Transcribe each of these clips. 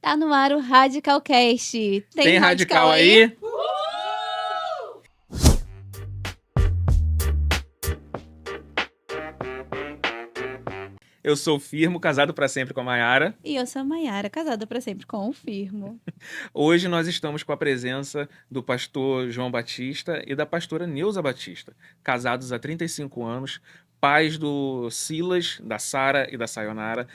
Tá no ar o Radicalcast. Tem radical aí? Eu sou o Firmo, casado para sempre com a Mayara. E eu sou a Mayara, casada para sempre com o Firmo. Hoje nós estamos com a presença do pastor João Batista e da pastora Neuza Batista, casados há 35 anos, pais do Silas, da Sara e da Sayonara,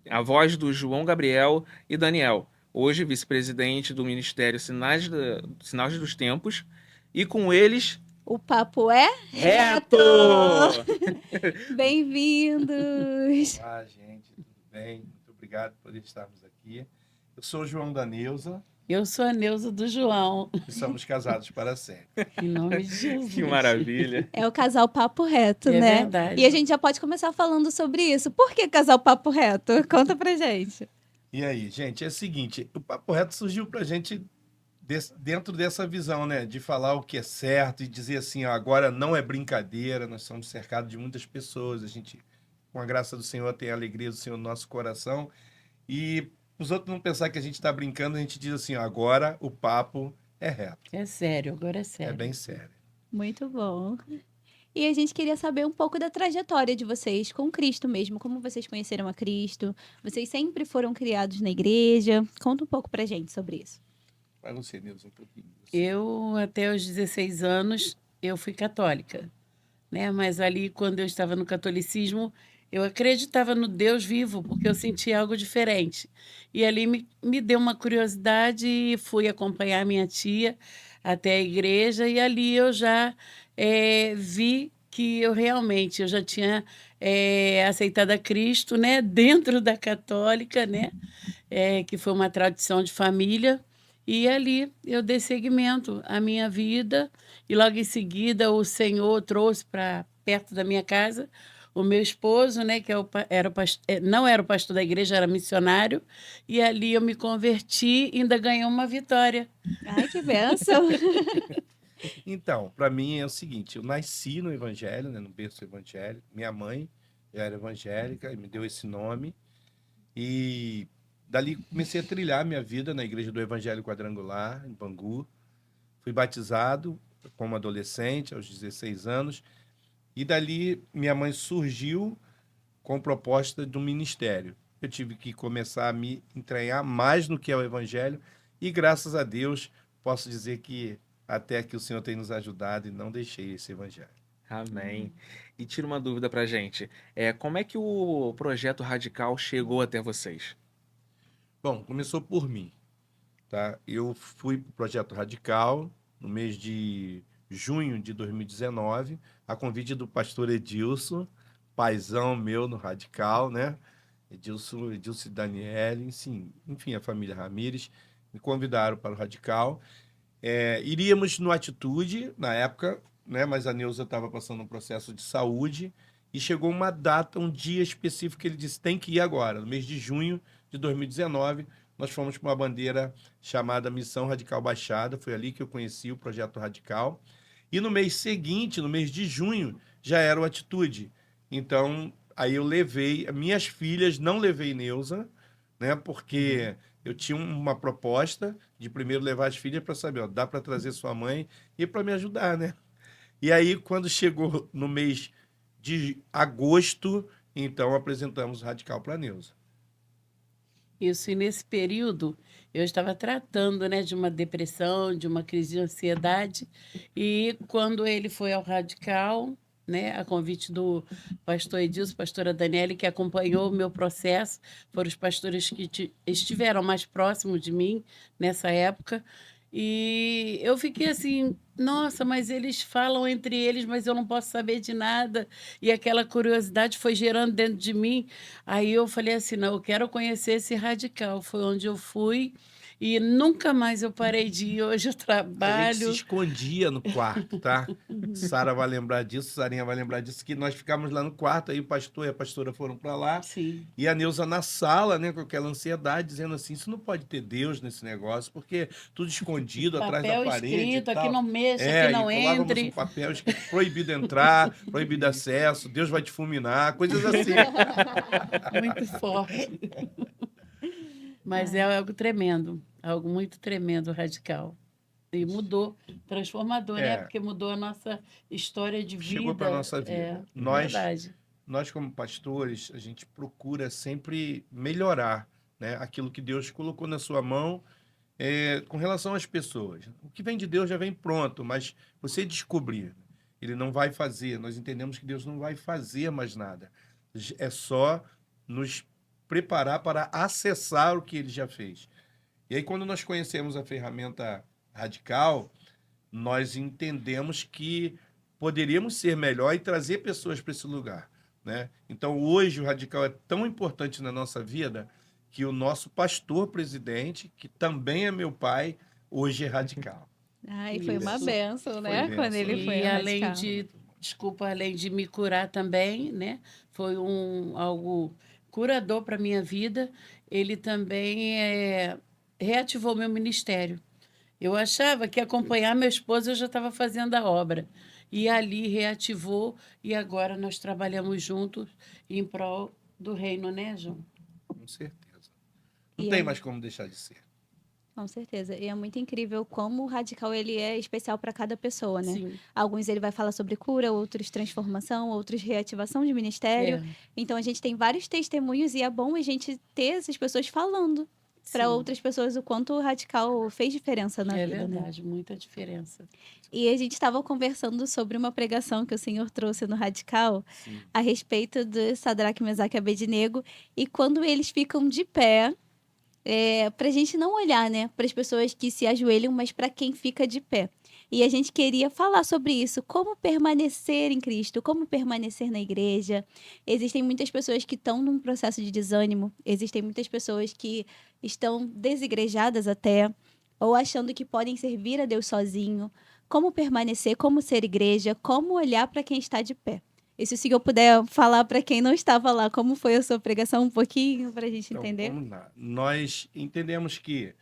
avós do João Gabriel e Daniel, hoje vice-presidente do Ministério Sinais dos Tempos, e com eles... O papo é reto! Bem-vindos! Olá, gente, tudo bem? Muito obrigado por estarmos aqui. Eu sou o João da Neuza. Eu sou a Neuza do João. E somos casados para sempre. Em nome de Jesus. Que maravilha! É o casal papo reto, É né? verdade. E a gente já pode começar falando sobre isso. Por que casal papo reto? Conta pra gente. E aí, gente, é o seguinte, o Papo Reto surgiu para a gente dentro dessa visão, né? De falar o que é certo e dizer assim, ó, agora não é brincadeira, nós somos cercados de muitas pessoas, a gente, com a graça do Senhor, tem a alegria do Senhor no nosso coração. E os outros não pensar que a gente está brincando, a gente diz assim, ó, agora o papo é reto. É sério, agora é sério. É bem sério. Muito bom. E a gente queria saber um pouco da trajetória de vocês com Cristo mesmo. Como vocês conheceram a Cristo? Vocês sempre foram criados na igreja? Conta um pouco pra gente sobre isso. Para você, Neuza, um pouquinho. Eu, até os 16 anos, eu fui católica, né? Mas ali, quando eu estava no catolicismo, eu acreditava no Deus vivo, porque eu sentia algo diferente. E ali me deu uma curiosidade e fui acompanhar minha tia até a igreja, e ali eu já vi que eu já tinha aceitado a Cristo, né? Dentro da católica, né? Que foi uma tradição de família. E ali eu dei seguimento à minha vida, e logo em seguida o Senhor trouxe para perto da minha casa o meu esposo, né, que não era o pastor da igreja, era missionário, e ali eu me converti e ainda ganhei uma vitória. Ai, que bênção! Então, para mim é o seguinte, eu nasci no evangelho, né, no berço evangélico. Minha mãe já era evangélica e me deu esse nome. E dali comecei a trilhar minha vida na Igreja do Evangelho Quadrangular, em Bangu. Fui batizado como adolescente, aos 16 anos. E dali minha mãe surgiu com proposta do ministério. Eu tive que começar a me entranhar mais no que é o evangelho, e graças a Deus posso dizer que até que o Senhor tem nos ajudado e não deixei esse evangelho. Amém. E tira uma dúvida pra gente. Como é que o projeto Radical chegou até vocês? Bom, começou por mim, tá? Eu fui para o Projeto Radical no mês de junho de 2019, a convite do pastor Edilson, paizão meu no Radical, né? Edilson e Daniele, enfim, a família Ramires, me convidaram para o Radical. Iríamos no Atitude, na época, né? Mas a Neuza estava passando um processo de saúde, e chegou uma data, um dia específico que ele disse, tem que ir agora, no mês de junho de 2019, nós fomos para uma bandeira chamada Missão Radical Baixada, foi ali que eu conheci o Projeto Radical. E no mês seguinte, no mês de junho, já era o Atitude. Então, aí eu levei minhas filhas, não levei Neuza, né? Porque eu tinha uma proposta de primeiro levar as filhas para saber, ó, dá para trazer sua mãe e para me ajudar, né? E aí, quando chegou no mês de agosto, então apresentamos o Radical para Neuza. Isso, e nesse período eu estava tratando, né, de uma depressão, de uma crise de ansiedade, e quando ele foi ao Radical, né, a convite do pastor Edilson, pastora Daniele, que acompanhou o meu processo, foram os pastores que estiveram mais próximos de mim nessa época, e eu fiquei assim, nossa, mas eles falam entre eles, mas eu não posso saber de nada, e aquela curiosidade foi gerando dentro de mim. Aí eu falei assim, não, eu quero conhecer esse Radical. Foi onde eu fui e nunca mais eu parei de ir. Hoje eu A gente se trabalho. escondia no quarto, tá? Sara vai lembrar disso, Sarinha vai lembrar disso, que nós ficávamos lá no quarto, aí o pastor e a pastora foram para lá, Sim. e a Neuza na sala, né, com aquela ansiedade, dizendo assim, isso não pode ter Deus nesse negócio, porque tudo escondido atrás da Papel parede e escrito, tal. aqui não mexa, É, aqui e não colávamos um entre. papel escrito, proibido entrar, proibido acesso, Deus vai te fulminar, coisas assim. Muito forte. Mas é algo tremendo, algo muito tremendo, radical. E mudou, transformador, né? É. Porque mudou a nossa história de vida. Chegou para nossa vida. É, Nós, verdade. nós, como pastores, a gente procura sempre melhorar, né, aquilo que Deus colocou na sua mão com relação às pessoas. O que vem de Deus já vem pronto, mas você descobrir, ele não vai fazer. Nós entendemos que Deus não vai fazer mais nada. É só nos preparar para acessar o que ele já fez. E aí, quando nós conhecemos a ferramenta radical, nós entendemos que poderíamos ser melhor e trazer pessoas para esse lugar, né? Então, hoje, o radical é tão importante na nossa vida que o nosso pastor presidente, que também é meu pai, hoje é radical. Ai, foi uma Isso. bênção, né? Foi Quando bênção. ele foi E ao além radical. de, desculpa, além de me curar também, né? Foi algo curador para minha vida. Ele também reativou meu ministério. Eu achava que acompanhar meu esposo eu já estava fazendo a obra. E ali reativou e agora nós trabalhamos juntos em prol do reino, né, João? Com certeza. Não E tem é- mais como deixar de ser. Com certeza. E é muito incrível como o radical ele é especial para cada pessoa, né? Sim. Alguns ele vai falar sobre cura, outros transformação, outros reativação de ministério. É, Então a gente tem vários testemunhos e é bom a gente ter essas pessoas falando para sim. outras pessoas o quanto o radical fez diferença na É vida, né? verdade, muita diferença. E a gente estava conversando sobre uma pregação que o Senhor trouxe no Radical Sim. a respeito do Sadraque, Mesaque e Abednego e quando eles ficam de pé, para a gente não olhar, né, para as pessoas que se ajoelham, mas para quem fica de pé. E a gente queria falar sobre isso, como permanecer em Cristo, como permanecer na igreja. Existem muitas pessoas que estão num processo de desânimo, existem muitas pessoas que estão desigrejadas até, ou achando que podem servir a Deus sozinho. Como permanecer, como ser igreja, como olhar para quem está de pé. E se o senhor puder falar para quem não estava lá, como foi a sua pregação um pouquinho, para a gente Então, entender? vamos lá. Nós entendemos que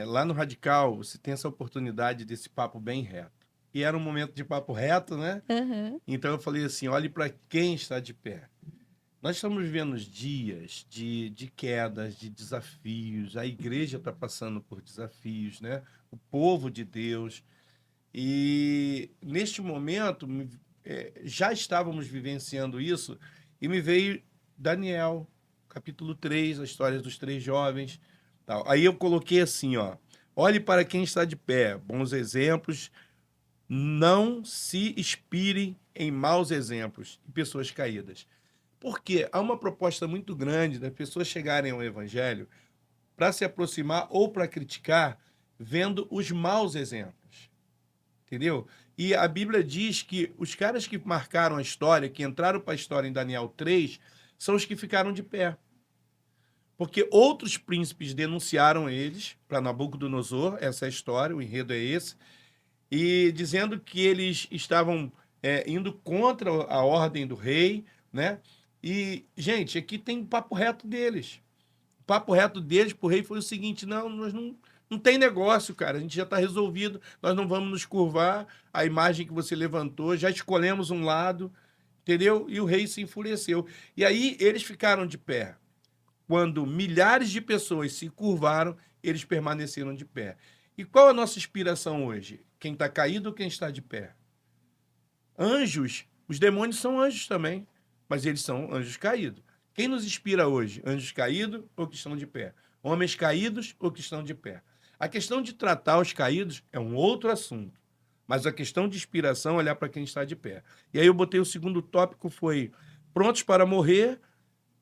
lá no Radical você tem essa oportunidade desse papo bem reto. E era um momento de papo reto, né? Aham. Então eu falei assim, olhe para quem está de pé. Nós estamos vivendo dias de quedas, de desafios. A igreja está passando por desafios, né? O povo de Deus. E neste momento, já estávamos vivenciando isso e me veio Daniel, capítulo 3, a história dos 3 jovens. Tal. Aí eu coloquei assim, ó, olhe para quem está de pé, bons exemplos, não se inspirem em maus exemplos e pessoas caídas. Porque há uma proposta muito grande das pessoas chegarem ao evangelho para se aproximar ou para criticar, vendo os maus exemplos. Entendeu? E a Bíblia diz que os caras que marcaram a história, que entraram para a história em Daniel 3, são os que ficaram de pé. Porque outros príncipes denunciaram eles para Nabucodonosor, essa é a história, o enredo é esse, e dizendo que eles estavam indo contra a ordem do rei, né? E, gente, aqui tem papo reto deles. O papo reto deles pro rei foi o seguinte, nós não tem negócio, cara, a gente já está resolvido, nós não vamos nos curvar à imagem que você levantou, já escolhemos um lado, entendeu? E o rei se enfureceu. E aí eles ficaram de pé. Quando milhares de pessoas se curvaram, eles permaneceram de pé. E qual a nossa inspiração hoje? Quem está caído ou quem está de pé? Anjos, os demônios são anjos também, mas eles são anjos caídos. Quem nos inspira hoje? Anjos caídos ou que estão de pé? Homens caídos ou que estão de pé? A questão de tratar os caídos é um outro assunto, mas a questão de inspiração é olhar para quem está de pé. E aí eu botei o segundo tópico, foi prontos para morrer,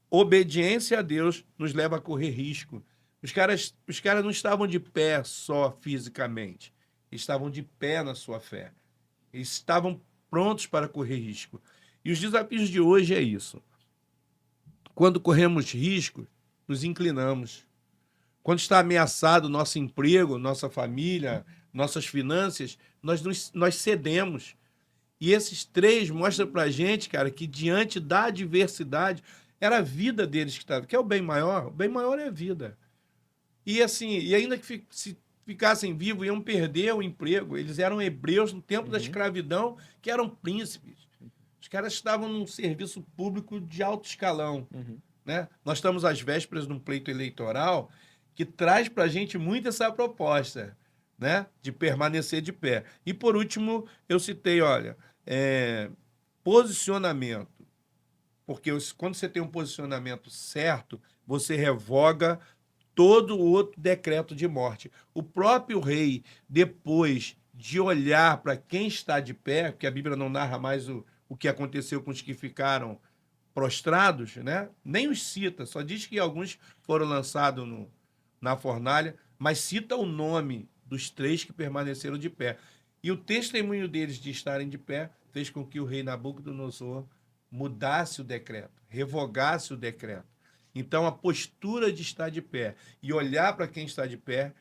obediência a Deus nos leva a correr risco. Os caras não estavam de pé só fisicamente, estavam de pé na sua fé. Eles estavam prontos para correr risco. E os desafios de hoje é isso. Quando corremos risco, nos inclinamos. Quando está ameaçado nosso emprego, nossa família, nossas finanças, nós cedemos. E esses 3 mostram para a gente, cara, que diante da adversidade, era a vida deles que estava. Que é o bem maior é a vida. E assim, e ainda que se ficassem vivos, iam perder o emprego. Eles eram hebreus no tempo da escravidão, que eram príncipes. Os caras estavam num serviço público de alto escalão. Né? Nós estamos às vésperas de um pleito eleitoral que traz para a gente muito essa proposta, né? De permanecer de pé. E por último, eu citei, olha, posicionamento. Porque quando você tem um posicionamento certo, você revoga todo outro decreto de morte. O próprio rei, depois de olhar para quem está de pé, porque a Bíblia não narra mais o que aconteceu com os que ficaram prostrados, né? Nem os cita, só diz que alguns foram lançados na fornalha, mas cita o nome dos 3 que permaneceram de pé. E o testemunho deles de estarem de pé fez com que o rei Nabucodonosor mudasse o decreto, revogasse o decreto. Então, a postura de estar de pé e olhar para quem está de pé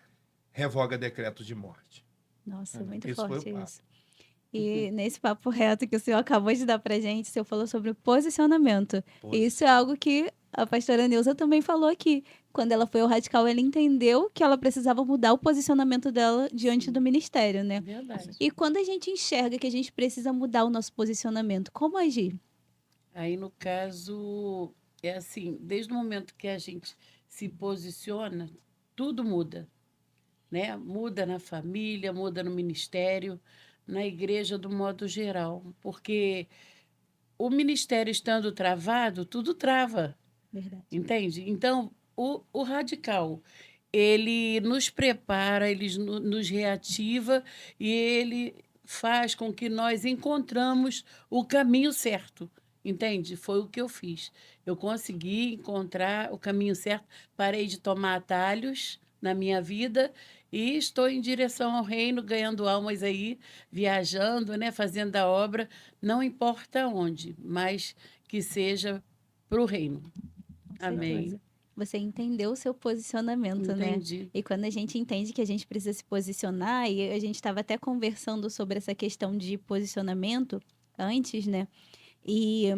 revoga decretos de morte. Nossa, muito Esse foi o forte papo. isso. E nesse papo reto que o senhor acabou de dar pra gente, o senhor falou sobre o posicionamento. E isso é algo que a pastora Neuza também falou aqui. Quando ela foi ao Radical, ela entendeu que ela precisava mudar o posicionamento dela diante Sim. do ministério, né? Verdade. E quando a gente enxerga que a gente precisa mudar o nosso posicionamento, como agir? Aí, no caso, é assim, desde o momento que a gente se posiciona, tudo muda, né? Muda na família, muda no ministério, na igreja do modo geral, porque o ministério estando travado, tudo trava, Verdade. entende? Então, o radical, ele nos prepara, ele nos reativa e ele faz com que nós encontramos o caminho certo, entende? Foi o que eu fiz. Eu consegui encontrar o caminho certo, parei de tomar atalhos na minha vida e estou em direção ao reino, ganhando almas aí, viajando, né, fazendo a obra, não importa onde, mas que seja para o reino. Com Amém. certeza. Você entendeu o seu posicionamento, né? Entendi. E quando a gente entende que a gente precisa se posicionar, e a gente estava até conversando sobre essa questão de posicionamento antes, né? E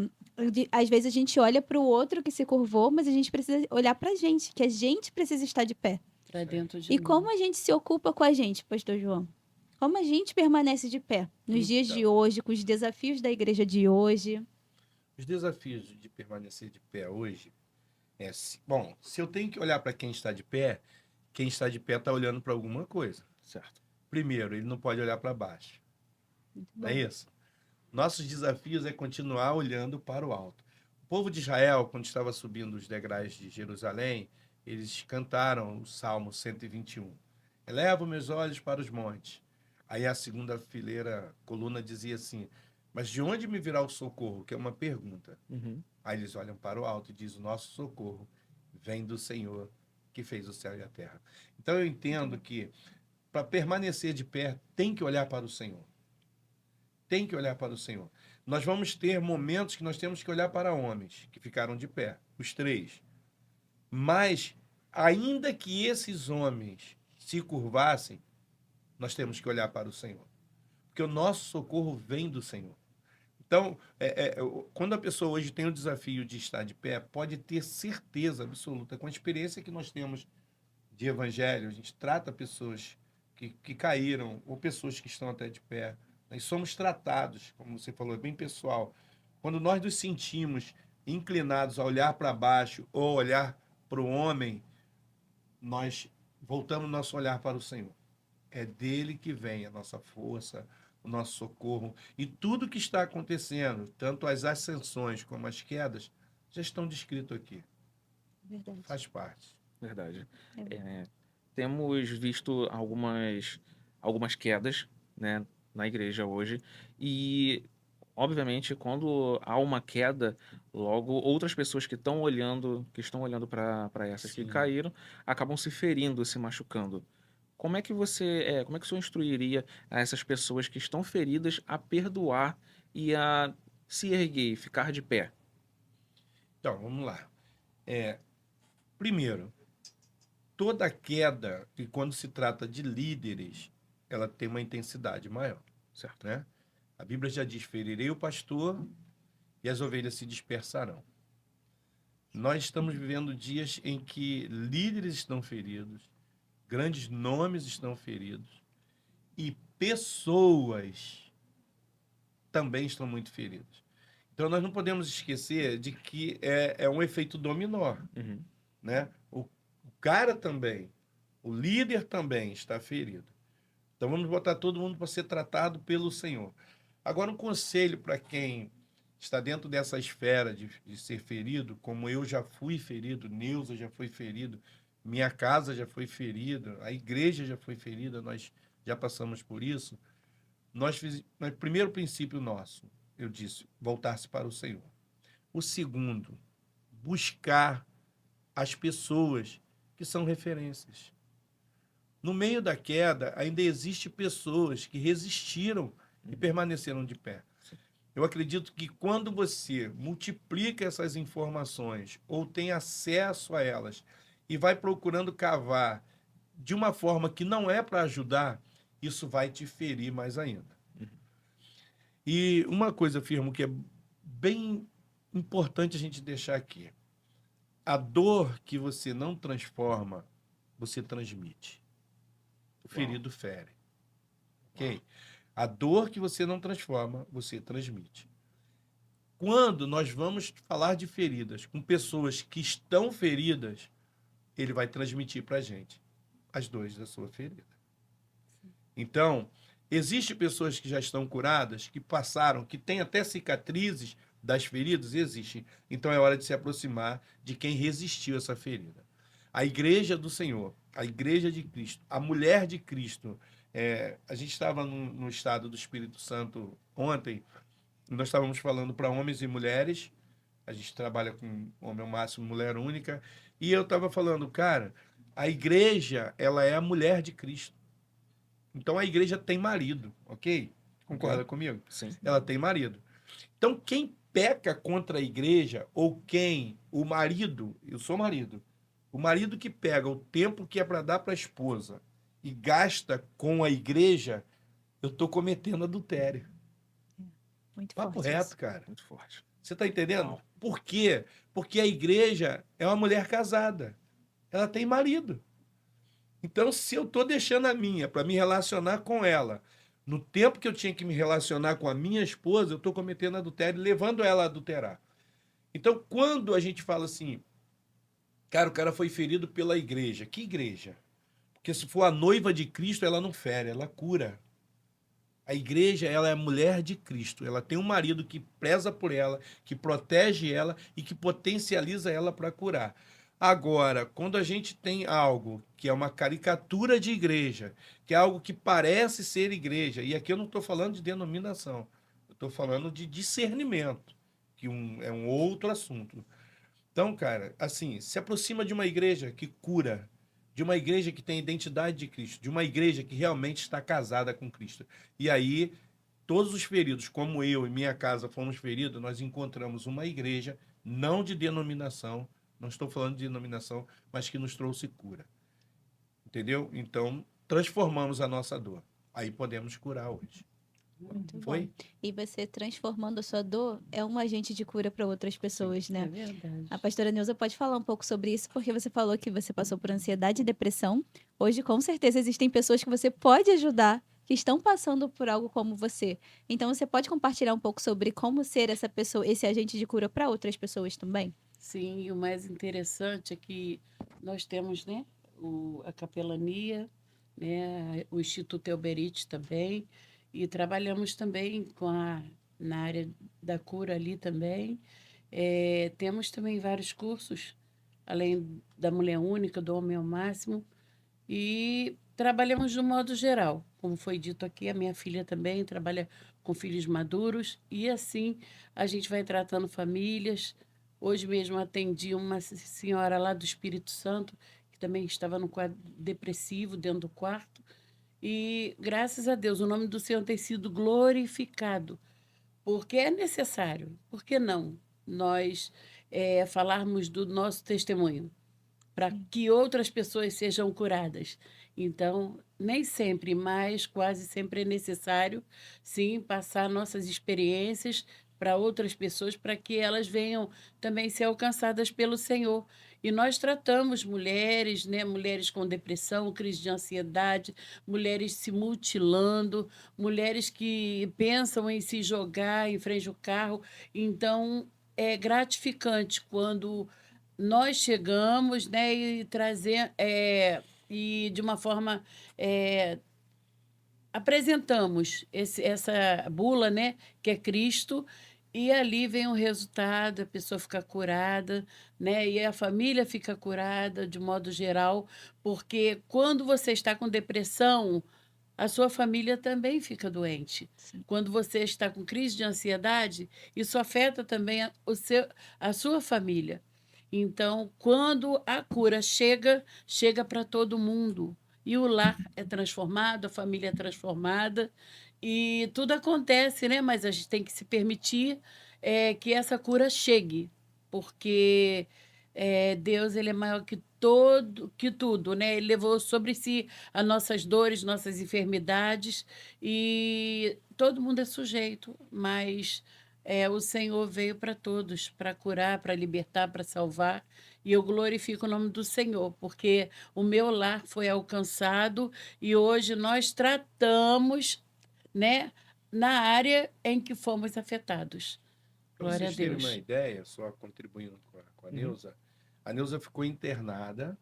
às vezes a gente olha para o outro que se curvou, mas a gente precisa olhar para a gente, que a gente precisa estar de pé. Para dentro de E mim. como a gente se ocupa com a gente, Pastor João? Como a gente permanece de pé nos dias de Então. hoje, com os desafios da igreja de hoje? Os desafios de permanecer de pé hoje bom, se eu tenho que olhar para quem está de pé está olhando para alguma coisa. Certo. Primeiro, ele não pode olhar para baixo. Muito Não bom. é isso? Nossos desafios é continuar olhando para o alto. O povo de Israel, quando estava subindo os degraus de Jerusalém, eles cantaram o Salmo 121. Elevo meus olhos para os montes. Aí a segunda fileira, coluna, dizia assim, mas de onde me virá o socorro? Que é uma pergunta. Uhum. Aí eles olham para o alto e dizem, o nosso socorro vem do Senhor que fez o céu e a terra. Então eu entendo que para permanecer de pé, tem que olhar para o Senhor. Tem que olhar para o Senhor. Nós vamos ter momentos que nós temos que olhar para homens que ficaram de pé, os 3. Mas, ainda que esses homens se curvassem, nós temos que olhar para o Senhor. Porque o nosso socorro vem do Senhor. Então, quando a pessoa hoje tem o desafio de estar de pé, pode ter certeza absoluta, com a experiência que nós temos de evangelho, a gente trata pessoas que caíram, ou pessoas que estão até de pé, nós somos tratados, como você falou, é bem pessoal. Quando nós nos sentimos inclinados a olhar para baixo ou olhar para o homem, nós voltamos nosso olhar para o Senhor. É dele que vem a nossa força, o nosso socorro. E tudo que está acontecendo, tanto as ascensões como as quedas, já estão descritos aqui. Verdade. Faz parte. Verdade. É. Temos visto algumas quedas, né, na igreja hoje. E, obviamente, quando há uma queda, logo outras pessoas que estão olhando para essas que Sim. caíram, acabam se ferindo, se machucando. Como é que o senhor instruiria a essas pessoas que estão feridas a perdoar e a se erguer, ficar de pé? Então, vamos lá. Primeiro, toda queda, e quando se trata de líderes, ela tem uma intensidade maior, Certo. né? A Bíblia já diz, ferirei o pastor e as ovelhas se dispersarão. Nós estamos vivendo dias em que líderes estão feridos, grandes nomes estão feridos e pessoas também estão muito feridas. Então nós não podemos esquecer de que é um efeito dominó, Uhum. né? O cara também, o líder também está ferido. Então vamos botar todo mundo para ser tratado pelo Senhor. Agora, um conselho para quem está dentro dessa esfera de ser ferido, como eu já fui ferido, Neuza já foi ferido, minha casa já foi ferida, a igreja já foi ferida, nós já passamos por isso. Mas primeiro princípio nosso, eu disse, voltar-se para o Senhor. O segundo, buscar as pessoas que são referências. No meio da queda, ainda existe pessoas que resistiram e permaneceram de pé. Eu acredito que quando você multiplica essas informações ou tem acesso a elas e vai procurando cavar de uma forma que não é para ajudar, isso vai te ferir mais ainda. E uma coisa, afirmo, que é bem importante a gente deixar aqui. A dor que você não transforma, você transmite. O ferido fere. Ok? A dor que você não transforma, você transmite. Quando nós vamos falar de feridas com pessoas que estão feridas, ele vai transmitir para a gente as dores da sua ferida. Então, existem pessoas que já estão curadas, que passaram, que têm até cicatrizes das feridas? Existem. Então é hora de se aproximar de quem resistiu a essa ferida. A igreja do Senhor, a igreja de Cristo, a mulher de Cristo. A gente estava no estado do Espírito Santo ontem, nós estávamos falando para homens e mulheres, a gente trabalha com homem ao máximo, mulher única, e eu estava falando, cara, a igreja, ela é a mulher de Cristo. Então a igreja tem marido, ok? Concorda comigo? Sim. Ela tem marido. Então quem peca contra a igreja, ou o marido, eu sou marido, o marido que pega o tempo que é para dar para a esposa e gasta com a igreja, eu estou cometendo adultério. Muito Papo forte reto, isso. cara. Muito forte. Você está entendendo? Não. Por quê? Porque a igreja é uma mulher casada. Ela tem marido. Então, se eu estou deixando a minha para me relacionar com ela, no tempo que eu tinha que me relacionar com a minha esposa, eu estou cometendo adultério, levando ela a adulterar. Então, quando a gente fala assim, cara, o cara foi ferido pela igreja. Que igreja? Porque se for a noiva de Cristo, ela não fere, ela cura. A igreja, ela é a mulher de Cristo. Ela tem um marido que preza por ela, que protege ela e que potencializa ela para curar. Agora, quando a gente tem algo que é uma caricatura de igreja, que é algo que parece ser igreja, e aqui eu não estou falando de denominação, eu estou falando de discernimento, que é um outro assunto. Então, cara, assim, se aproxima de uma igreja que cura, de uma igreja que tem a identidade de Cristo, de uma igreja que realmente está casada com Cristo. E aí, todos os feridos, como eu e minha casa fomos feridos, nós encontramos uma igreja, não de denominação, não estou falando de denominação, mas que nos trouxe cura. Entendeu? Então, transformamos a nossa dor. Aí podemos curar hoje. Muito Foi? bom. E você transformando a sua dor é um agente de cura para outras pessoas, É né? verdade. A pastora Neuza pode falar um pouco sobre isso, porque você falou que você passou por ansiedade e depressão. Hoje, com certeza, existem pessoas que você pode ajudar, que estão passando por algo como você. Então, você pode compartilhar um pouco sobre como ser essa pessoa, esse agente de cura para outras pessoas também? Sim, e o mais interessante é que nós temos, né, a capelania, né, o Instituto Elberite também, e trabalhamos também na área da cura ali também. Temos também vários cursos, além da Mulher Única, do Homem ao Máximo, e trabalhamos de um modo geral. Como foi dito aqui, a minha filha também trabalha com filhos maduros, e assim a gente vai tratando famílias. Hoje mesmo atendi uma senhora lá do Espírito Santo, que também estava no quadro depressivo, dentro do quarto. E, graças a Deus, o nome do Senhor tem sido glorificado, porque é necessário. Por que não nós falarmos do nosso testemunho, para que outras pessoas sejam curadas? Então, nem sempre, mas quase sempre é necessário, sim, passar nossas experiências para outras pessoas, para que elas venham também ser alcançadas pelo Senhor. E nós tratamos mulheres, né, mulheres com depressão, crise de ansiedade, mulheres se mutilando, mulheres que pensam em se jogar em frente ao carro. Então, é gratificante quando nós chegamos, né, e trazer, e de uma forma, eh, apresentamos essa bula, né, que é Cristo, e ali vem o resultado, a pessoa fica curada, né, e a família fica curada de modo geral, porque quando você está com depressão, a sua família também fica doente. Sim. Quando você está com crise de ansiedade, isso afeta também a sua família. Então, quando a cura chega, chega para todo mundo. E o lar é transformado, a família é transformada, e tudo acontece, né? Mas a gente tem que se permitir que essa cura chegue, porque Deus ele é maior que todo, que tudo, né? Ele levou sobre si as nossas dores, nossas enfermidades, e todo mundo é sujeito, mas o Senhor veio para todos, para curar, para libertar, para salvar, e eu glorifico o nome do Senhor, porque o meu lar foi alcançado e hoje nós tratamos, né, na área em que fomos afetados. Para Glória a vocês terem uma Deus. ideia, só contribuindo com a Uhum. A Neuza ficou internada,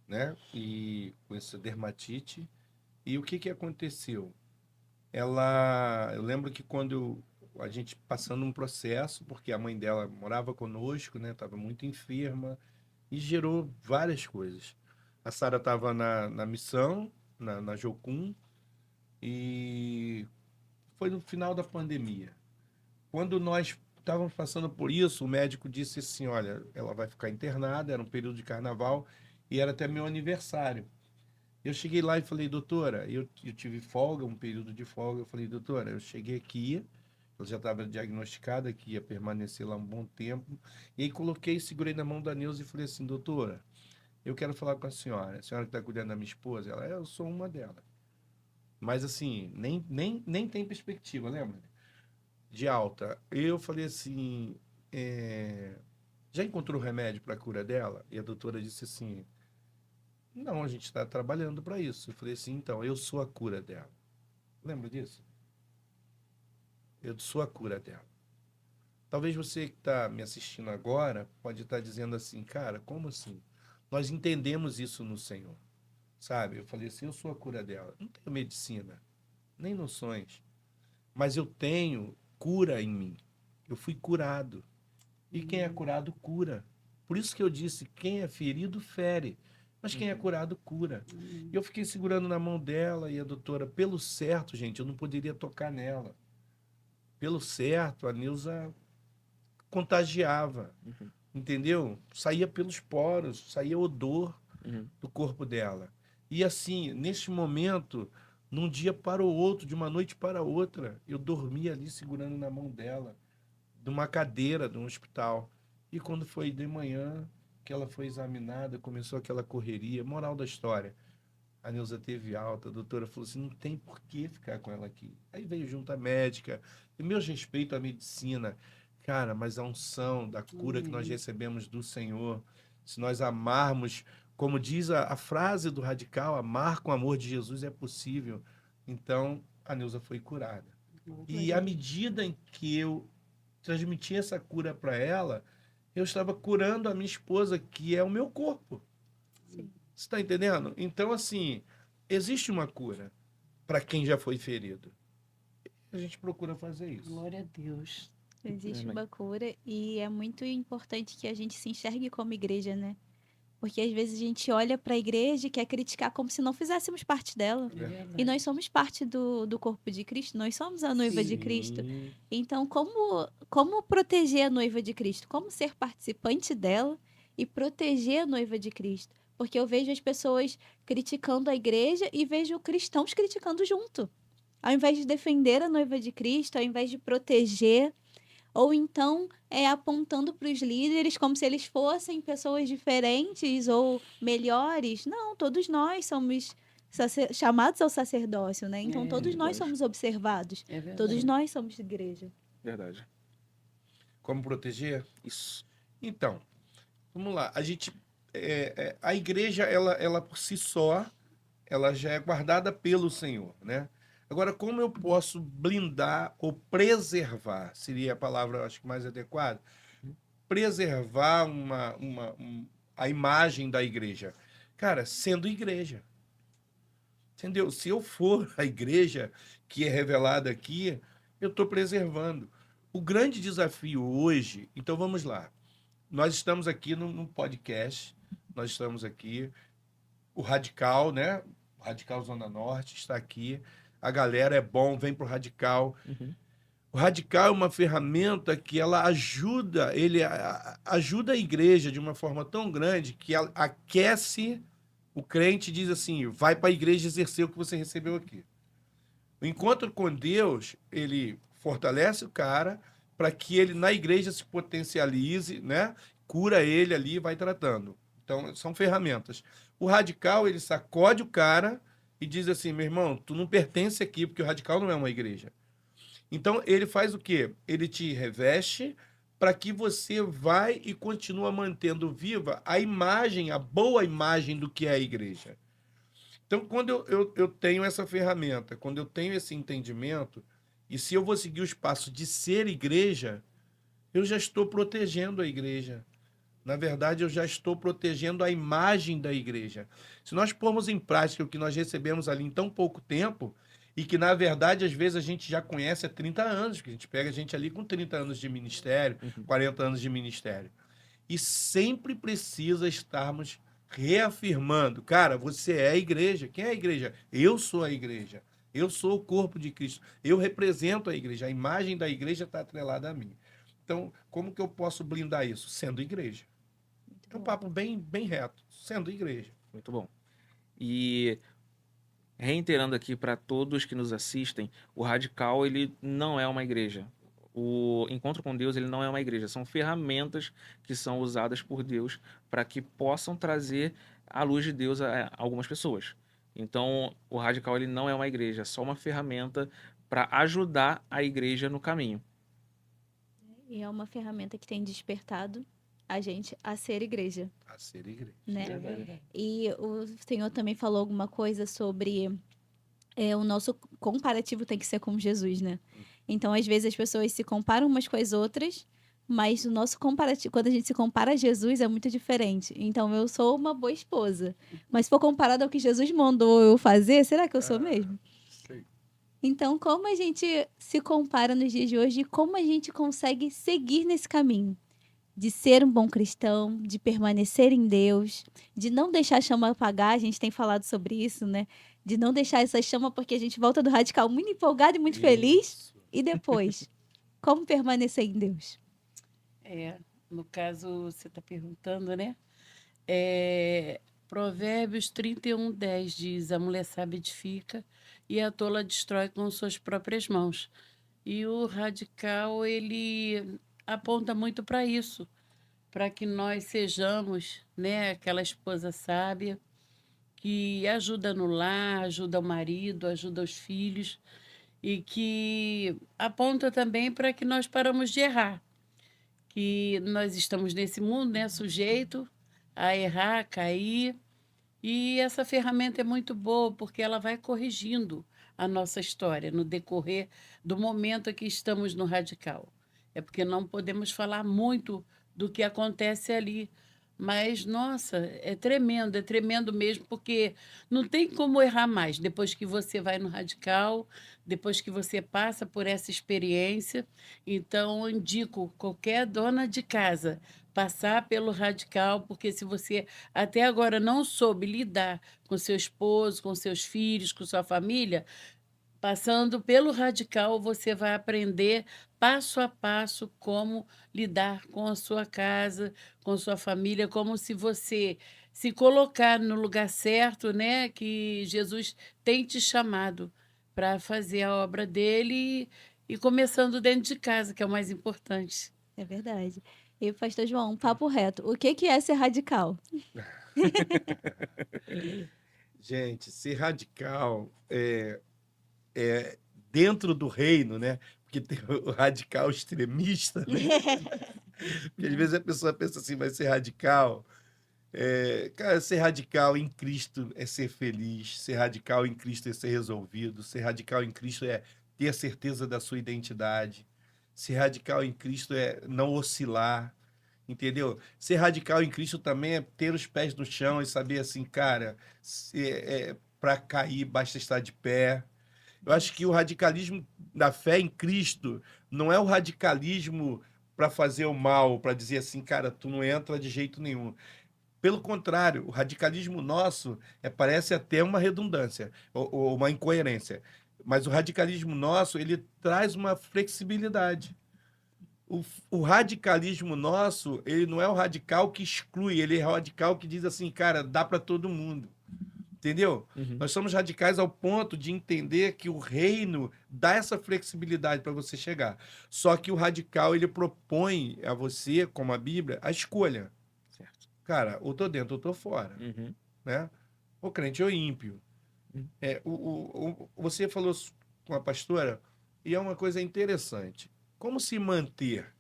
né? E com essa dermatite. E o que que aconteceu? Eu lembro que quando a gente passando um processo, porque a mãe dela morava conosco, né? Estava muito enferma e gerou várias coisas. A Sara estava na missão, na Jocum, e foi no final da pandemia. Quando nós estávamos passando por isso, o médico disse assim: olha, ela vai ficar internada, era um período de carnaval e era até meu aniversário. Eu cheguei lá e falei, doutora, eu tive folga, um período de folga. Eu falei, doutora, eu cheguei aqui, ela já estava diagnosticada que ia permanecer lá um bom tempo. E aí coloquei, segurei na mão da Neuza e falei assim, doutora, eu quero falar com a senhora que está cuidando da minha esposa. Ela, eu sou uma delas. Mas assim, nem tem perspectiva, lembra? De alta. Eu falei assim, já encontrou remédio para a cura dela? E a doutora disse assim, não, a gente está trabalhando para isso. Eu falei assim, então, eu sou a cura dela. Lembra disso? Eu sou a cura dela. Talvez você que está me assistindo agora pode estar dizendo assim, cara, como assim? Nós entendemos isso no Senhor, sabe? Eu falei assim, eu sou a cura dela. Não tenho medicina, nem noções, mas eu tenho cura em mim. Eu fui curado. E quem é curado, cura. Por isso que eu disse, quem é ferido, fere. Mas quem é curado, cura. E eu fiquei segurando na mão dela e a doutora, pelo certo, gente, eu não poderia tocar nela. Pelo certo, a Neuza contagiava, Uhum. entendeu? Saía pelos poros, saía odor Uhum. do corpo dela. E assim, neste momento, num dia para o outro, de uma noite para outra, eu dormia ali segurando na mão dela, de uma cadeira de um hospital. E quando foi de manhã que ela foi examinada, começou aquela correria. Moral da história, a Neuza teve alta, a doutora falou assim, não tem por que ficar com ela aqui. Aí veio junto a médica, e meus respeitos à medicina, cara, mas a unção da cura que nós recebemos do Senhor, se nós amarmos, como diz a frase do radical, amar com o amor de Jesus é possível. Então, a Neuza foi curada. E à medida em que eu transmitir essa cura para ela, eu estava curando a minha esposa, que é o meu corpo. Sim. Você está entendendo? Então, assim, existe uma cura para quem já foi ferido. A gente procura fazer isso. Glória a Deus. Existe Amém. uma cura e é muito importante que a gente se enxergue como igreja, né? Porque às vezes a gente olha para a igreja e quer criticar como se não fizéssemos parte dela. É E verdade. nós somos parte do corpo de Cristo, nós somos a noiva de Cristo. Sim. Então, como proteger a noiva de Cristo? Como ser participante dela e proteger a noiva de Cristo? Porque eu vejo as pessoas criticando a igreja e vejo cristãos criticando junto. Ao invés de defender a noiva de Cristo, ao invés de proteger, ou então apontando para os líderes como se eles fossem pessoas diferentes ou melhores. Não, todos nós somos chamados ao sacerdócio, né? Então, É, todos nós lógico. somos observados. é verdade. Todos nós somos igreja. Verdade. Como proteger? Isso. Então, vamos lá. A igreja, ela por si só, ela já é guardada pelo Senhor, né? Agora, como eu posso blindar ou preservar, seria a palavra, acho que mais adequada, preservar a imagem da igreja? Cara, sendo igreja. Entendeu? Se eu for a igreja que é revelada aqui, eu estou preservando. O grande desafio hoje, então vamos lá. Nós estamos aqui num podcast, nós estamos aqui, o Radical, né? O Radical Zona Norte está aqui. A galera é bom, vem pro Radical. Uhum. O Radical é uma ferramenta que ela ajuda, ajuda a igreja de uma forma tão grande que ela aquece o crente e diz assim, vai para a igreja exercer o que você recebeu aqui. O encontro com Deus, ele fortalece o cara para que ele na igreja se potencialize, né? Cura ele ali e vai tratando. Então, são ferramentas. O Radical, ele sacode o cara e diz assim, meu irmão, tu não pertence aqui, porque o Radical não é uma igreja. Então, ele faz o quê? Ele te reveste para que você vai e continua mantendo viva a imagem, a boa imagem do que é a igreja. Então, quando eu tenho essa ferramenta, quando eu tenho esse entendimento, e se eu vou seguir os passos de ser igreja, eu já estou protegendo a igreja. Na verdade, eu já estou protegendo a imagem da igreja. Se nós pormos em prática o que nós recebemos ali em tão pouco tempo, e que, na verdade, às vezes a gente já conhece há 30 anos, que a gente pega a gente ali com 30 anos de ministério, 40 anos de ministério. E sempre precisa estarmos reafirmando, cara, você é a igreja. Quem é a igreja? Eu sou a igreja. Eu sou o corpo de Cristo. Eu represento a igreja. A imagem da igreja está atrelada a mim. Então, como que eu posso blindar isso? Sendo igreja. É um papo bem reto. Sendo igreja. Muito bom. E reiterando aqui para todos que nos assistem, o Radical ele não é uma igreja. O encontro com Deus ele não é uma igreja. São ferramentas que são usadas por Deus para que possam trazer a luz de Deus a algumas pessoas. Então, o Radical ele não é uma igreja, é só uma ferramenta para ajudar a igreja no caminho. E é uma ferramenta que tem despertado a gente a ser igreja, A ser igreja. né? É verdade. E o Senhor também falou alguma coisa sobre o nosso comparativo tem que ser com Jesus, né? Então, às vezes, as pessoas se comparam umas com as outras, mas o nosso comparativo, quando a gente se compara a Jesus, é muito diferente. Então, eu sou uma boa esposa, mas se for comparado ao que Jesus mandou eu fazer, será que eu sou mesmo? Sei. Então, como a gente se compara nos dias de hoje e como a gente consegue seguir nesse caminho? De ser um bom cristão, de permanecer em Deus, de não deixar a chama apagar, a gente tem falado sobre isso, né? De não deixar essa chama porque a gente volta do Radical muito empolgado e muito feliz. Isso. E depois, como permanecer em Deus? No caso, você está perguntando, né? Provérbios 31:10 diz: a mulher sábia edifica e a tola destrói com suas próprias mãos. E o Radical, ele aponta muito para isso, para que nós sejamos, né, aquela esposa sábia que ajuda no lar, ajuda o marido, ajuda os filhos, e que aponta também para que nós paramos de errar, que nós estamos nesse mundo, né, sujeito a errar, a cair, e essa ferramenta é muito boa porque ela vai corrigindo a nossa história no decorrer do momento que estamos no Radical. É porque não podemos falar muito do que acontece ali, mas, nossa, é tremendo mesmo, porque não tem como errar mais depois que você vai no Radical, depois que você passa por essa experiência. Então, eu indico qualquer dona de casa passar pelo Radical, porque se você até agora não soube lidar com seu esposo, com seus filhos, com sua família, passando pelo Radical, você vai aprender passo a passo como lidar com a sua casa, com sua família, como se você se colocar no lugar certo, né, que Jesus tem te chamado para fazer a obra dele e começando dentro de casa, que é o mais importante. É verdade. E, pastor João, um papo reto. O que é ser radical? Gente, ser radical dentro do reino, né? Porque tem o radical extremista, né? Porque às vezes a pessoa pensa assim, vai ser radical. Cara, ser radical em Cristo é ser feliz, ser radical em Cristo é ser resolvido, ser radical em Cristo é ter a certeza da sua identidade, ser radical em Cristo é não oscilar. entendeu? Ser radical em Cristo também é ter os pés no chão e saber assim, cara, para cair basta estar de pé. Eu acho que o radicalismo da fé em Cristo não é o radicalismo para fazer o mal, para dizer assim, cara, tu não entra de jeito nenhum. Pelo contrário, o radicalismo nosso parece até uma redundância ou uma incoerência. Mas o radicalismo nosso, ele traz uma flexibilidade. O radicalismo nosso, ele não é o radical que exclui, ele é o radical que diz assim, cara, dá para todo mundo. Entendeu? Uhum. Nós somos radicais ao ponto de entender que o reino dá essa flexibilidade para você chegar. Só que o radical, ele propõe a você, como a Bíblia, a escolha. Certo. Cara, ou tô dentro ou tô fora. Uhum. Né? Ou crente ou ímpio. Uhum. Você falou com a pastora, e é uma coisa interessante. Como se manter?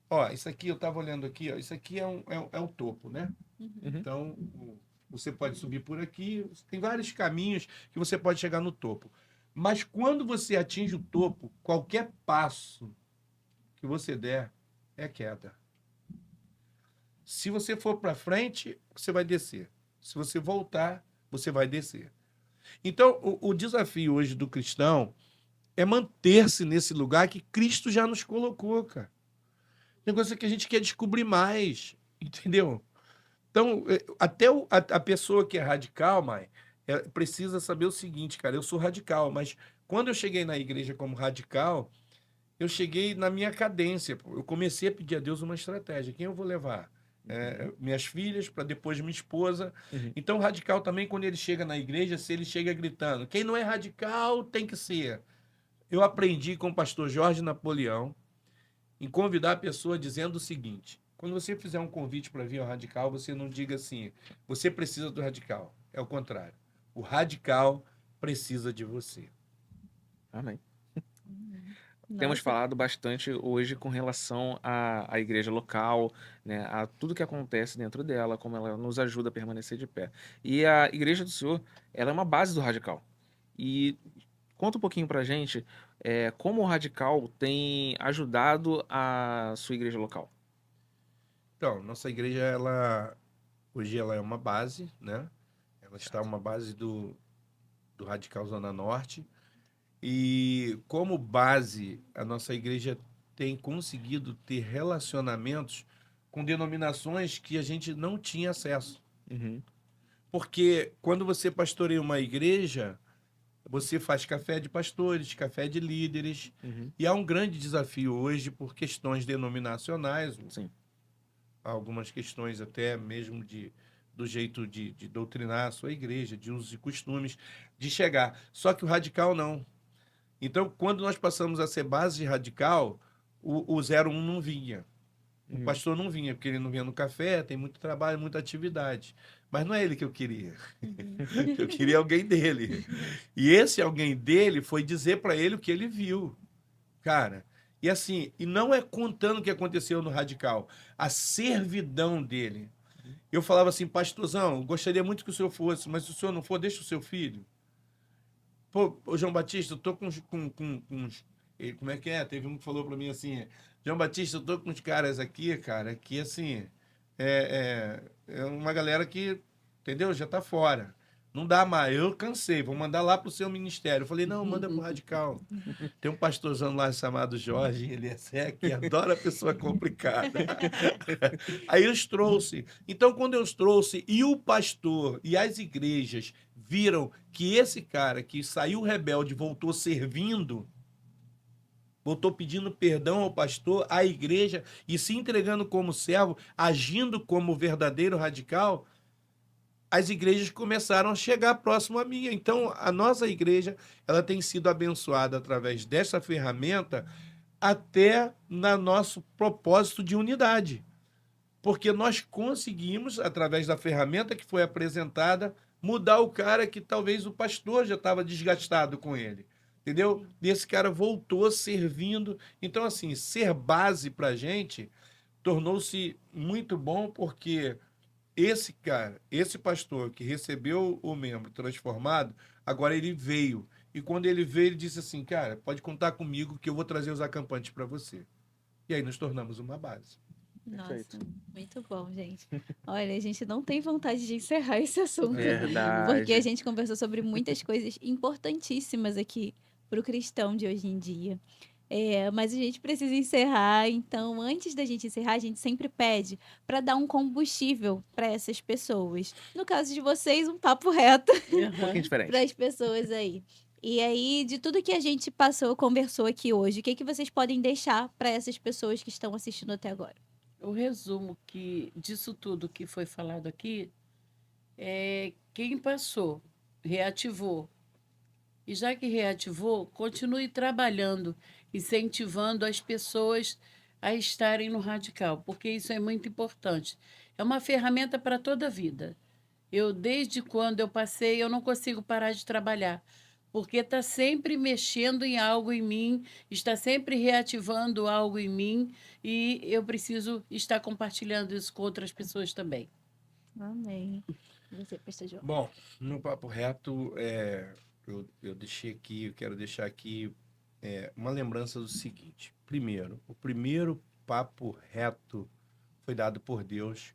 Ó, isso aqui, eu estava olhando aqui, ó, isso aqui é o topo, né? Uhum. Então, você pode subir por aqui, tem vários caminhos que você pode chegar no topo. Mas quando você atinge o topo, qualquer passo que você der é queda. Se você for para frente, você vai descer. Se você voltar, você vai descer. Então, o desafio hoje do cristão é manter-se nesse lugar que Cristo já nos colocou, cara. Negócio que a gente quer descobrir mais, entendeu? Então, até a pessoa que é radical, mãe, precisa saber o seguinte, cara, eu sou radical, mas quando eu cheguei na igreja como radical, eu cheguei na minha cadência. Eu comecei a pedir a Deus uma estratégia. Quem eu vou levar? Minhas filhas, para depois minha esposa. Uhum. Então, o radical também, quando ele chega na igreja, se ele chega gritando, quem não é radical tem que ser. Eu aprendi com o pastor Jorge Napoleão em convidar a pessoa dizendo o seguinte: quando você fizer um convite para vir ao radical, você não diga assim, você precisa do radical. É o contrário. O radical precisa de você. Amém. Nossa. Temos falado bastante hoje com relação à igreja local, né, a tudo que acontece dentro dela, como ela nos ajuda a permanecer de pé. E a igreja do Senhor, ela é uma base do radical. E conta um pouquinho pra gente como o radical tem ajudado a sua igreja local. Então, nossa igreja, hoje ela é uma base, né? Ela está uma base do Radical Zona Norte. E como base, a nossa igreja tem conseguido ter relacionamentos com denominações que a gente não tinha acesso. Uhum. Porque quando você pastoreia uma igreja, você faz café de pastores, café de líderes, Uhum. e há um grande desafio hoje por questões denominacionais, Sim. algumas questões até mesmo do jeito de doutrinar a sua igreja, de usos e costumes, de chegar. Só que o radical não. Então, quando nós passamos a ser base radical, o 01 não vinha. O Uhum. pastor não vinha, porque ele não vinha no café, tem muito trabalho, muita atividade. Mas não é ele que eu queria. Eu queria alguém dele. E esse alguém dele foi dizer para ele o que ele viu. Cara, e assim, e não é contando o que aconteceu no radical, a servidão dele. Eu falava assim, pastorzão, gostaria muito que o senhor fosse, mas se o senhor não for, deixa o seu filho. Pô, ô João Batista, eu tô com uns. Como é que é? Teve um que falou para mim assim: João Batista, eu tô com uns caras aqui, cara, que assim. É uma galera que, entendeu? Já tá fora. Não dá mais. Eu cansei, vou mandar lá pro seu ministério. Eu falei: não, manda pro Radical. Tem um pastorzão lá chamado Jorge, ele é cego, que adora pessoa complicada. Aí eu os trouxe. Então, quando eu os trouxe, e o pastor e as igrejas viram que esse cara que saiu rebelde voltou servindo, voltou pedindo perdão ao pastor, à igreja, e se entregando como servo, agindo como verdadeiro radical, as igrejas começaram a chegar próximo a mim. Então, a nossa igreja, ela tem sido abençoada através dessa ferramenta até no nosso propósito de unidade. Porque nós conseguimos, através da ferramenta que foi apresentada, mudar o cara que talvez o pastor já estava desgastado com ele. Entendeu? E esse cara voltou servindo. Então, assim, ser base para a gente tornou-se muito bom, porque esse cara, esse pastor que recebeu o membro transformado, agora ele veio. E quando ele veio, ele disse assim, cara, pode contar comigo que eu vou trazer os acampantes para você. E aí nos tornamos uma base. Nossa, Perfeito. muito bom, gente. Olha, a gente não tem vontade de encerrar esse assunto. Verdade. Porque a gente conversou sobre muitas coisas importantíssimas aqui para o cristão de hoje em dia. Mas a gente precisa encerrar, então antes da gente encerrar, a gente sempre pede para dar um combustível para essas pessoas. No caso de vocês, um papo reto Um pouquinho diferente. para as pessoas aí. E aí, de tudo que a gente passou, conversou aqui hoje, o que que vocês podem deixar para essas pessoas que estão assistindo até agora? O resumo disso tudo que foi falado aqui é quem passou, reativou. E já que reativou, continue trabalhando, incentivando as pessoas a estarem no radical, porque isso é muito importante. É uma ferramenta para toda a vida. Desde quando eu passei, eu não consigo parar de trabalhar, porque está sempre mexendo em algo em mim, está sempre reativando algo em mim, e eu preciso estar compartilhando isso com outras pessoas também. Amém. Você, pastor João. Bom, no papo reto, eu quero deixar aqui uma lembrança do seguinte. Primeiro, o primeiro papo reto foi dado por Deus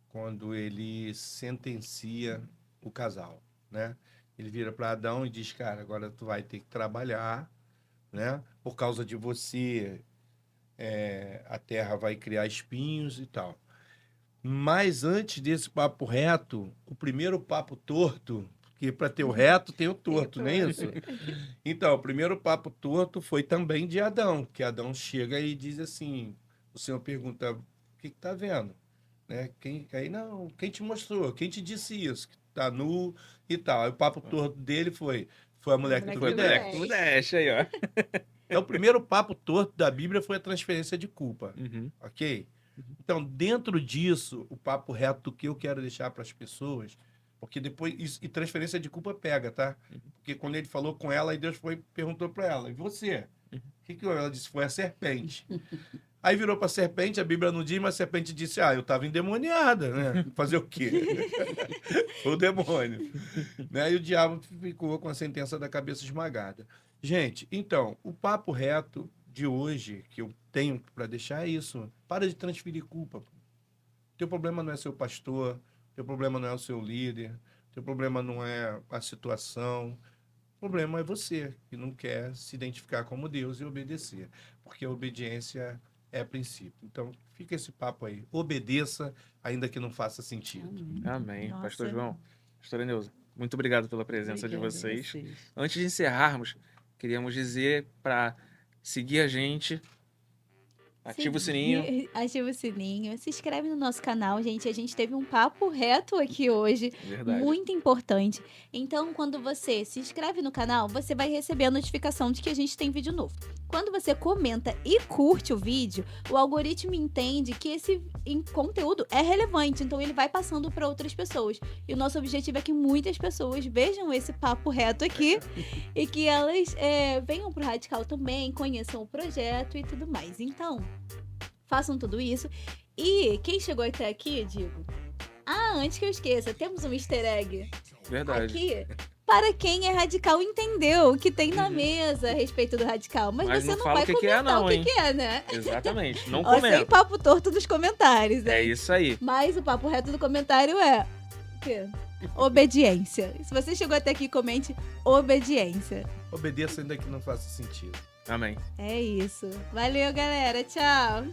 quando ele sentencia o casal, né? Ele vira para Adão e diz, cara, agora tu vai ter que trabalhar, né? Por causa de você, a terra vai criar espinhos e tal. Mas antes desse papo reto, o primeiro papo torto, porque para ter o reto tem o torto, não é isso? Então, o primeiro papo torto foi também de Adão, que Adão chega e diz assim, o Senhor pergunta, o que tá vendo? Né? Quem te mostrou? Quem te disse isso? Que tá nu e tal. Aí o papo torto dele foi a mulher que tu Foi me o deste. moleque do Dash aí, ó. Então, o primeiro papo torto da Bíblia foi a transferência de culpa, Uhum. ok? Então, dentro disso, o papo reto que eu quero deixar para as pessoas, porque depois, e transferência de culpa pega, tá? Porque quando ele falou com ela, aí Deus perguntou para ela, e você? O que ela disse? Foi a serpente. Aí virou para a serpente, a Bíblia não diz, mas a serpente disse, eu estava endemoniada, né? Fazer o quê? Foi o demônio. Né? E o diabo ficou com a sentença da cabeça esmagada. Gente, então, o papo reto de hoje, que eu tenho para deixar é isso. Para de transferir culpa. Teu problema não é seu pastor, teu problema não é o seu líder, teu problema não é a situação. O problema é você, que não quer se identificar como Deus e obedecer. Porque a obediência é princípio. Então, fica esse papo aí. Obedeça, ainda que não faça sentido. Amém. Nossa. Pastor João, pastora Neuza, muito obrigado pela presença de Obrigada a vocês. Antes de encerrarmos, queríamos dizer para seguir a gente, ativa o sininho. Ativa o sininho. Se inscreve no nosso canal, gente. A gente teve um papo reto aqui hoje. Verdade. Muito importante. Então, quando você se inscreve no canal, você vai receber a notificação de que a gente tem vídeo novo. Quando você comenta e curte o vídeo, o algoritmo entende que esse conteúdo é relevante, então ele vai passando para outras pessoas. E o nosso objetivo é que muitas pessoas vejam esse papo reto aqui e que elas venham pro Radical também, conheçam o projeto e tudo mais. Então, façam tudo isso. E quem chegou até aqui, digo... antes que eu esqueça, temos um easter egg Verdade. aqui. Para quem é radical, entendeu o que tem na mesa a respeito do radical. Mas Mas você não não fala vai o que que é, comentar não, o que hein? que é, né? Exatamente. Não Ó, sem comenta. papo torto nos comentários, É hein? isso aí. Mas o papo reto do comentário é... o quê? Obediência. Se você chegou até aqui, comente obediência. Obedeça, ainda que não faça sentido. Amém. É isso. Valeu, galera. Tchau.